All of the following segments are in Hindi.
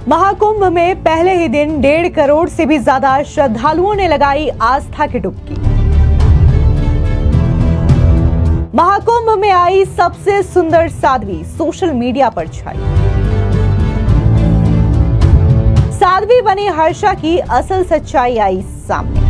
महाकुंभ में पहले ही दिन 1.5 करोड़ से भी ज्यादा श्रद्धालुओं ने लगाई आस्था की डुबकी। महाकुंभ में आई सबसे सुंदर साध्वी सोशल मीडिया पर छाई। साध्वी बनी हर्षा की असल सच्चाई आई सामने।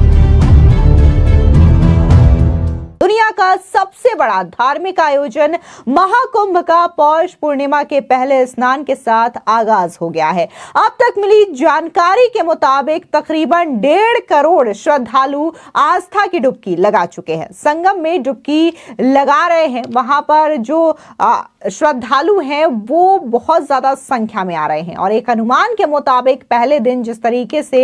दुनिया का सबसे बड़ा धार्मिक आयोजन महाकुंभ का पौष पूर्णिमा के पहले स्नान के साथ आगाज हो गया है। अब तक मिली जानकारी के मुताबिक तकरीबन 1.5 करोड़ श्रद्धालु आस्था की डुबकी लगा चुके हैं। संगम में डुबकी लगा रहे हैं। वहां पर जो श्रद्धालु हैं वो बहुत ज्यादा संख्या में आ रहे हैं और एक अनुमान के मुताबिक पहले दिन जिस तरीके से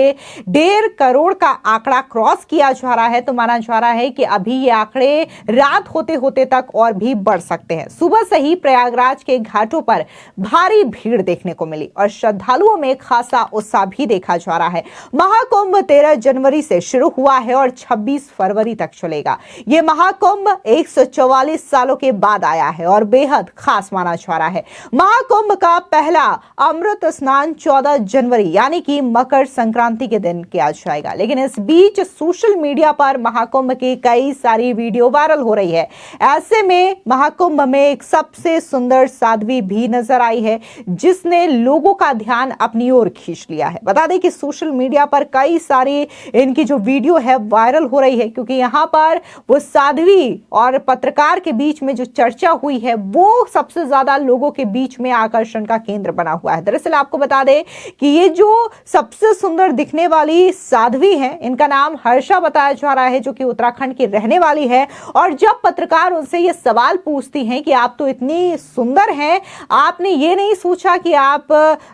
1.5 करोड़ का आंकड़ा क्रॉस किया जा रहा है तो माना जा रहा है कि अभी ये आंकड़े रात होते होते तक और भी बढ़ सकते हैं। सुबह से ही प्रयागराज के घाटों पर भारी भीड़ देखने को मिली और श्रद्धालुओं में खासा उत्साह भी देखा जा रहा है। महाकुंभ 13 जनवरी से शुरू हुआ है और 26 फरवरी तक चलेगा। यह महाकुंभ 144 सालों के बाद आया है और बेहद खास माना जा रहा है। महाकुंभ का पहला अमृत स्नान 14 जनवरी यानी कि मकर संक्रांति के दिन किया जाएगा। लेकिन इस बीच सोशल मीडिया पर महाकुंभ की कई सारी वीडियो वायरल हो रही है। ऐसे में महाकुंभ में एक सबसे सुंदर साध्वी भी नजर आई है जिसने लोगों का ध्यान अपनी ओर खींच लिया है। बता दें कि सोशल मीडिया पर कई सारी इनकी जो वीडियो है वायरल हो रही है क्योंकि यहां पर वो साध्वी और पत्रकार के बीच में जो चर्चा हुई है वो सबसे ज्यादा लोगों के बीच में आकर्षण का केंद्र बना हुआ है। दरअसल आपको बता दें कि ये जो सबसे सुंदर दिखने वाली साध्वी है इनका नाम हर्षा बताया जा रहा है जो कि उत्तराखंड की रहने वाली है। और जब पत्रकार उनसे ये सवाल पूछती हैं कि आप तो इतनी सुंदर हैं, आपने ये नहीं सोचा कि आप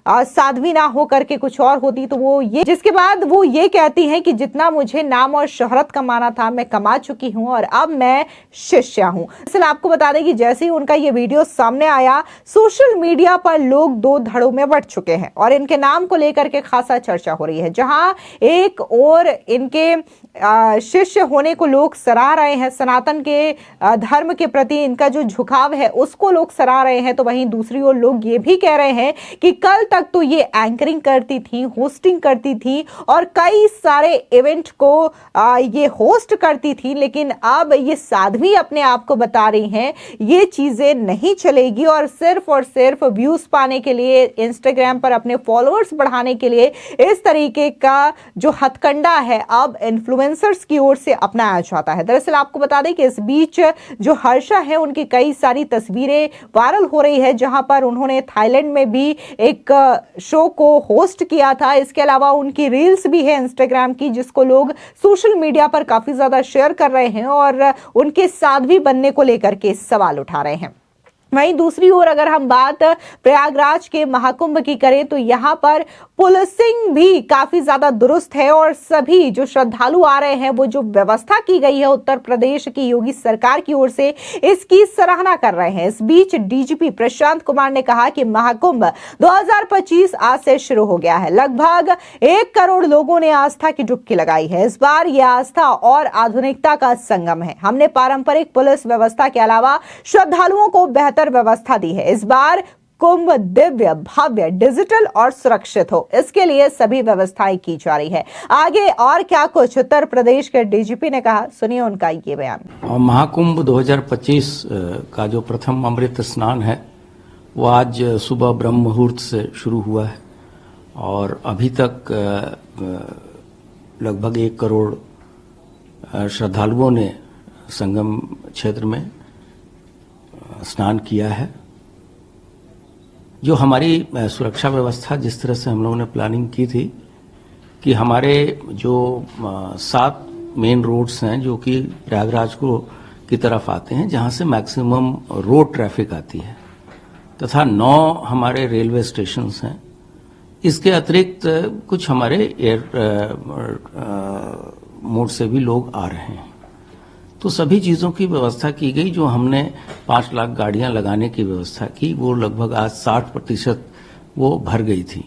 साध्वी ना हो करके कुछ और होती, तो वो ये जिसके बाद वो ये कहती हैं कि जितना मुझे नाम और शोहरत कमाना था मैं कमा चुकी हूं और अब मैं शिष्या हूं। दरअसल आपको बता दें कि जैसे ही उनका ये वीडियो सामने आया सोशल मीडिया पर लोग दो धड़ों में बंट चुके हैं और इनके नाम को लेकर के खासा चर्चा हो रही है। जहां एक और इनके शिष्य होने को लोग सराह रहे हैं, सनातन के धर्म के प्रति इनका जो झुकाव है उसको लोग सराह रहे हैं, तो वहीं दूसरी ओर लोग ये भी कह रहे हैं कि कल तक तो ये एंकरिंग करती थी, होस्टिंग करती थी और कई सारे इवेंट को ये होस्ट करती थी, लेकिन अब ये साध्वी अपने आप को बता रही हैं ये चीजें नहीं चलेगी और सिर्फ व्यूज पाने के लिए, इंस्टाग्राम पर अपने फॉलोअर्स बढ़ाने के लिए इस तरीके का जो हथकंडा है अब इन्फ्लुएंसर्स की ओर से अपनाया जाता है। दरअसल आपको बता दें कि इस बीच जो हर्षा है उनकी कई सारी तस्वीरें वायरल हो रही है जहां पर उन्होंने थाईलैंड में भी एक शो को होस्ट किया था। इसके अलावा उनकी रील्स भी है इंस्टाग्राम की जिसको लोग सोशल मीडिया पर काफी ज्यादा शेयर कर रहे हैं और उनके साध्वी बनने को लेकर के सवाल उठा रहे हैं। वहीं दूसरी ओर अगर हम बात प्रयागराज के महाकुंभ की करें तो यहां पर पुलिसिंग भी काफी ज्यादा दुरुस्त है और सभी जो श्रद्धालु आ रहे हैं वो जो व्यवस्था की गई है उत्तर प्रदेश की योगी सरकार की ओर से इसकी सराहना कर रहे हैं। इस बीच डीजीपी प्रशांत कुमार ने कहा कि महाकुंभ 2025 आज से शुरू हो गया है। लगभग 1 करोड़ लोगों ने आस्था की डुबकी लगाई है। इस बार यह आस्था और आधुनिकता का संगम है। हमने पारंपरिक पुलिस व्यवस्था के अलावा श्रद्धालुओं को बेहतर व्यवस्था दी है। इस बार कुंभ दिव्य, भव्य, डिजिटल और सुरक्षित हो इसके लिए सभी व्यवस्थाएं की जा रही है। आगे और क्या कुछ उत्तर प्रदेश के डीजीपी ने कहा, सुनिए उनका ये बयान। महाकुंभ 2025 का जो प्रथम अमृत स्नान है वो आज सुबह ब्रह्म मुहूर्त से शुरू हुआ है और अभी तक लगभग 1 करोड़ श्रद्धालुओं ने संगम क्षेत्र में स्नान किया है। जो हमारी सुरक्षा व्यवस्था जिस तरह से हम लोगों ने प्लानिंग की थी कि हमारे जो 7 मेन रोड्स हैं जो कि प्रयागराज को की तरफ आते हैं जहां से मैक्सिमम रोड ट्रैफिक आती है तथा 9 हमारे रेलवे स्टेशंस हैं। इसके अतिरिक्त कुछ हमारे एयर मोड से भी लोग आ रहे हैं, तो सभी चीज़ों की व्यवस्था की गई। जो हमने 5 लाख गाड़ियां लगाने की व्यवस्था की वो लगभग आज 60% वो भर गई थी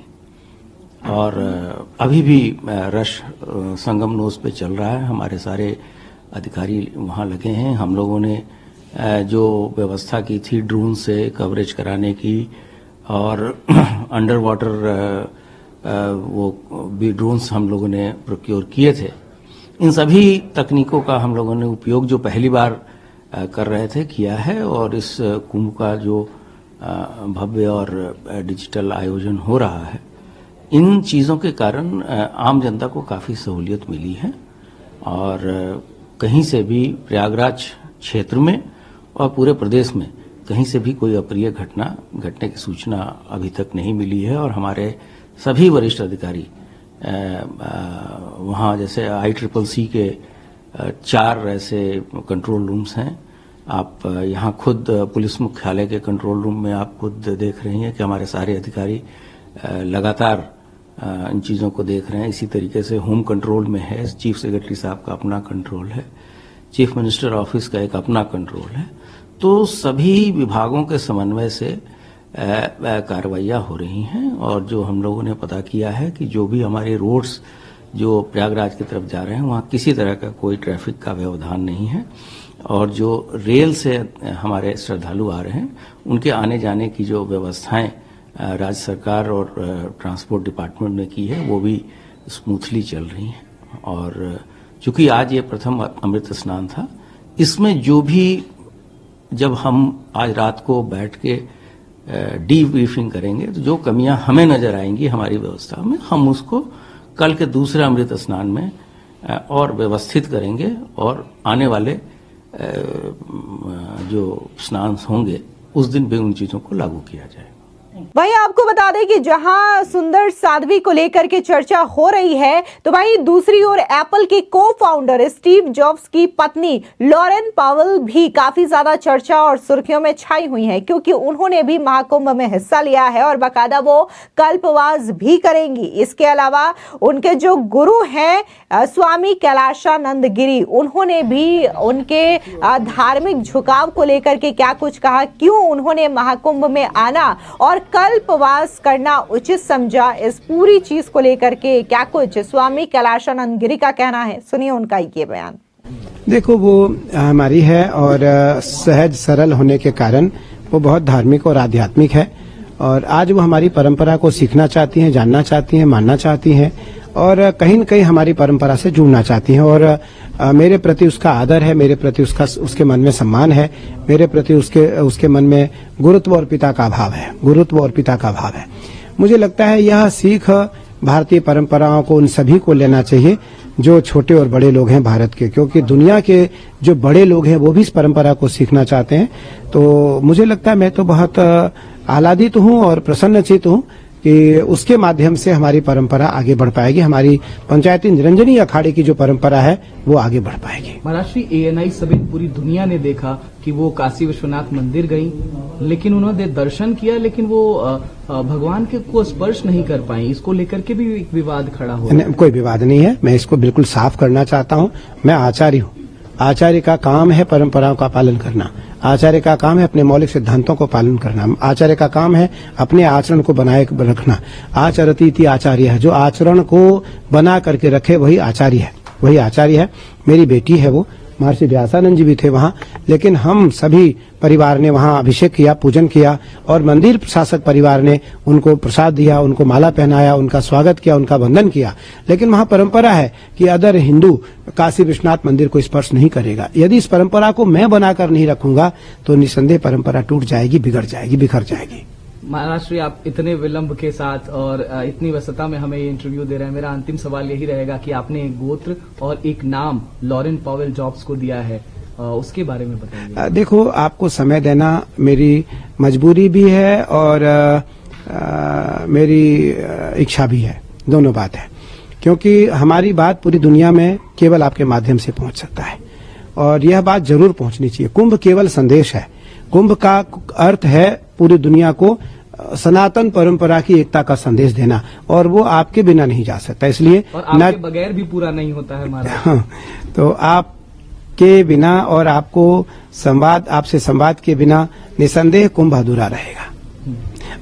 और अभी भी रश संगम नोज पे चल रहा है। हमारे सारे अधिकारी वहाँ लगे हैं। हम लोगों ने जो व्यवस्था की थी ड्रोन से कवरेज कराने की और अंडर वाटर वो भी ड्रोन्स हम लोगों ने प्रोक्योर किए थे। इन सभी तकनीकों का हम लोगों ने उपयोग जो पहली बार कर रहे थे किया है, और इस कुंभ का जो भव्य और डिजिटल आयोजन हो रहा है, इन चीज़ों के कारण आम जनता को काफ़ी सहूलियत मिली है। और कहीं से भी प्रयागराज क्षेत्र में और पूरे प्रदेश में कहीं से भी कोई अप्रिय घटना घटने की सूचना अभी तक नहीं मिली है। और हमारे सभी वरिष्ठ अधिकारी वहाँ, जैसे ICCC के 4 ऐसे कंट्रोल रूम्स हैं। आप यहाँ खुद पुलिस मुख्यालय के कंट्रोल रूम में आप खुद देख रही हैं कि हमारे सारे अधिकारी लगातार इन चीज़ों को देख रहे हैं। इसी तरीके से होम कंट्रोल में है, चीफ सेक्रेटरी साहब का अपना कंट्रोल है, चीफ मिनिस्टर ऑफिस का एक अपना कंट्रोल है। तो सभी विभागों के समन्वय से कार्रवाइयाँ हो रही हैं। और जो हम लोगों ने पता किया है कि जो भी हमारे रोड्स जो प्रयागराज की तरफ जा रहे हैं, वहाँ किसी तरह का कोई ट्रैफिक का व्यवधान नहीं है। और जो रेल से हमारे श्रद्धालु आ रहे हैं, उनके आने जाने की जो व्यवस्थाएं राज्य सरकार और ट्रांसपोर्ट डिपार्टमेंट ने की है, वो भी स्मूथली चल रही हैं। और चूंकि आज ये प्रथम अमृत स्नान था, इसमें जो भी, जब हम आज रात को बैठ के डीब्रीफिंग करेंगे, तो जो कमियां हमें नजर आएंगी हमारी व्यवस्था में, हम उसको कल के दूसरे अमृत स्नान में और व्यवस्थित करेंगे। और आने वाले जो स्नान होंगे उस दिन भी उन चीजों को लागू किया जाएगा। वहीं आपको बता दें कि जहां सुंदर साध्वी को लेकर के चर्चा हो रही है, तो वहीं दूसरी ओर एप्पल के को-फाउंडर स्टीव जॉब्स की पत्नी लॉरेन पावेल भी काफी ज्यादा चर्चा और सुर्खियों में छाई हुई हैं, क्योंकि उन्होंने भी महाकुंभ में हिस्सा लिया है और बाकायदा वो कल्पवास भी करेंगी। इसके अलावा उनके जो गुरु हैं स्वामी कैलाशानंद गिरी, उन्होंने भी उनके धार्मिक झुकाव को लेकर के क्या कुछ कहा, क्यों उन्होंने महाकुंभ में आना और कल्पवास करना उचित समझा, इस पूरी चीज को लेकर के क्या कुछ स्वामी कैलाशानंद गिरी का कहना है, सुनिए उनका ये बयान। देखो, वो हमारी है और सहज सरल होने के कारण वो बहुत धार्मिक और आध्यात्मिक है। और आज वो हमारी परंपरा को सीखना चाहती हैं, जानना चाहती हैं, मानना चाहती हैं और कहीं न कहीं हमारी परंपरा से जुड़ना चाहती हैं। और मेरे प्रति उसका आदर है, मेरे प्रति उसके मन में सम्मान है, मेरे प्रति उसके मन में गुरुत्व और पिता का भाव है, गुरुत्व और पिता का भाव है। मुझे लगता है यह सीख भारतीय परंपराओं को उन सभी को लेना चाहिए जो छोटे और बड़े लोग हैं भारत के, क्योंकि दुनिया के जो बड़े लोग हैं वो भी इस परंपरा को सीखना चाहते हैं। तो मुझे लगता है, मैं तो बहुत आह्लादित हूँ और प्रसन्नचित हूँ कि उसके माध्यम से हमारी परंपरा आगे बढ़ पाएगी, हमारी पंचायती निरंजनी अखाड़े की जो परंपरा है वो आगे बढ़ पाएगी। महाराष्ट्र ANI समेत पूरी दुनिया ने देखा कि वो काशी विश्वनाथ मंदिर गई, लेकिन उन्होंने दर्शन किया, लेकिन वो भगवान के को स्पर्श नहीं कर पाई। इसको लेकर के भी एक विवाद खड़ा हो रहा है। कोई विवाद नहीं है, मैं इसको बिल्कुल साफ करना चाहता हूँ। मैं आचार्य हूँ, आचार्य का काम है परंपराओं का पालन करना, आचार्य का काम है अपने मौलिक सिद्धांतों को पालन करना, आचार्य का काम है अपने आचरण को बनाए रखना। आचरती इति आचार्य है, जो आचरण को बना करके रखे वही आचार्य है, वही आचार्य है। मेरी बेटी है वो, महर्षि व्यासानंद जी भी थे वहाँ, लेकिन हम सभी परिवार ने वहाँ अभिषेक किया, पूजन किया और मंदिर प्रशासक परिवार ने उनको प्रसाद दिया, उनको माला पहनाया, उनका स्वागत किया, उनका वंदन किया। लेकिन वहाँ परंपरा है कि अदर हिंदू काशी विश्वनाथ मंदिर को स्पर्श नहीं करेगा। यदि इस परंपरा को मैं बनाकर नहीं रखूंगा तो निसंदेह परंपरा टूट जाएगी, बिगड़ जाएगी, बिखर जाएगी। महाराष्ट्र, आप इतने विलंब के साथ और इतनी व्यस्तता में हमें ये इंटरव्यू दे रहे हैं। मेरा अंतिम सवाल यही रहेगा कि आपने एक गोत्र और एक नाम लॉरेन पावेल जॉब्स को दिया है, उसके बारे में बताइए। देखो, आपको समय देना मेरी मजबूरी भी है और मेरी इच्छा भी है, दोनों बात है। क्योंकि हमारी बात पूरी दुनिया में केवल आपके माध्यम से पहुंच सकता है और यह बात जरूर पहुंचनी चाहिए। कुंभ केवल संदेश है, कुंभ का अर्थ है पूरी दुनिया को सनातन परंपरा की एकता का संदेश देना, और वो आपके बिना नहीं जा सकता। इसलिए और आपके बगैर भी पूरा नहीं होता है हमारा। हाँ, तो आपके बिना और आपसे संवाद के बिना निसंदेह कुंभ अधूरा रहेगा।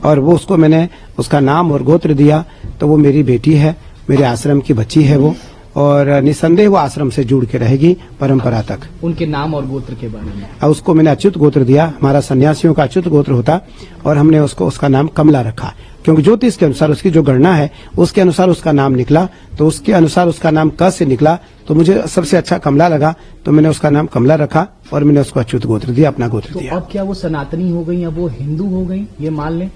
और वो उसको मैंने उसका नाम और गोत्र दिया, तो वो मेरी बेटी है, मेरे आश्रम की बच्ची है वो, और निसंदेह वो आश्रम से जुड़ के रहेगी परंपरा तक। उनके नाम और गोत्र के बारे में? उसको मैंने अच्युत गोत्र दिया, हमारा सन्यासियों का अच्युत गोत्र होता, और हमने उसका नाम कमला रखा। क्योंकि ज्योतिष के अनुसार उसकी जो गणना है उसके अनुसार उसका नाम निकला, तो उसके अनुसार उसका नाम क से निकला, तो मुझे सबसे अच्छा कमला लगा, तो मैंने उसका नाम कमला रखा और मैंने उसको अच्युत गोत्र दिया, अपना गोत्र तो दिया। अब क्या वो सनातनी हो गई, अब वो हिंदू हो गई, ये मान लें?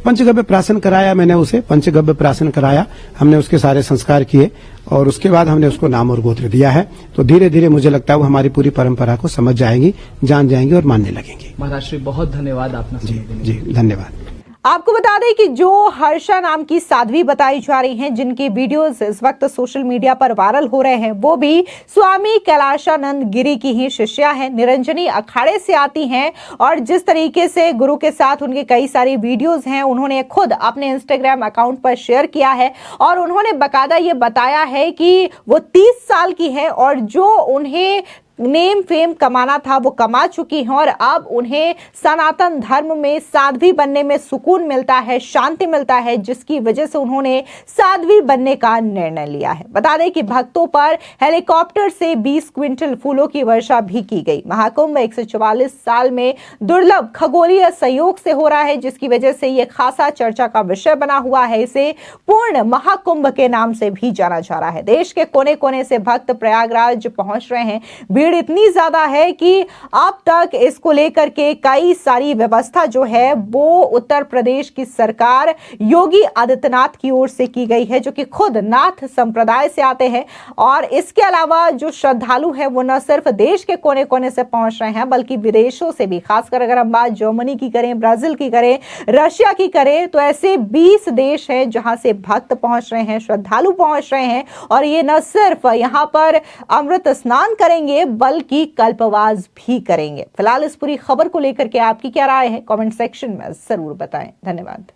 पंचगव्य प्राशन कराया मैंने उसे, पंचगव्य प्राशन कराया, हमने उसके सारे संस्कार किए और उसके बाद हमने उसको नाम और गोत्र दिया है। तो धीरे धीरे मुझे लगता है वो हमारी पूरी परंपरा को समझ जाएंगी, जान जाएंगी और मानने लगेंगी। महाराज श्री बहुत धन्यवाद आपने जी समय देने जी, धन्यवाद। आपको बता दें कि जो हर्षा नाम की साध्वी बताई जा रही हैं, जिनकी वीडियोस इस वक्त सोशल मीडिया पर वायरल हो रहे हैं, वो भी स्वामी कैलाशानंद गिरी की ही शिष्या है। निरंजनी अखाड़े से आती हैं और जिस तरीके से गुरु के साथ उनके कई सारी वीडियोस हैं, उन्होंने खुद अपने इंस्टाग्राम अकाउंट पर शेयर किया है और उन्होंने बाकायदा ये बताया है कि वो 30 साल की है और जो उन्हें नेम फेम कमाना था वो कमा चुकी हैं और अब उन्हें सनातन धर्म में साध्वी बनने में सुकून मिलता है, शांति मिलता है, जिसकी वजह से उन्होंने साध्वी बनने का निर्णय लिया है। बता दें कि भक्तों पर हेलीकॉप्टर से 20 क्विंटल फूलों की वर्षा भी की गई। महाकुंभ 144 साल में दुर्लभ खगोलीय संयोग से हो रहा है, जिसकी वजह से ये खासा चर्चा का विषय बना हुआ है। इसे पूर्ण महाकुंभ के नाम से भी जाना जा रहा है। देश के कोने कोने से भक्त प्रयागराज पहुंच रहे हैं। भीड़ इतनी ज्यादा है कि अब तक इसको लेकर के कई सारी व्यवस्था जो है वो उत्तर प्रदेश की सरकार योगी आदित्यनाथ की ओर से की गई है, जो कि खुद नाथ संप्रदाय से आते हैं। और इसके अलावा जो श्रद्धालु है वो न सिर्फ देश के कोने कोने से पहुंच रहे हैं बल्कि विदेशों से भी, खासकर अगर हम बात जर्मनी की करें, ब्राजील की करें, रशिया की करें, तो ऐसे 20 देश हैं जहां से भक्त पहुंच रहे हैं, श्रद्धालु पहुंच रहे हैं। और ये न सिर्फ यहां पर अमृत स्नान करेंगे बल्कि कल्पवास भी करेंगे। फिलहाल इस पूरी खबर को लेकर के आपकी क्या राय है, कमेंट सेक्शन में जरूर बताएं। धन्यवाद।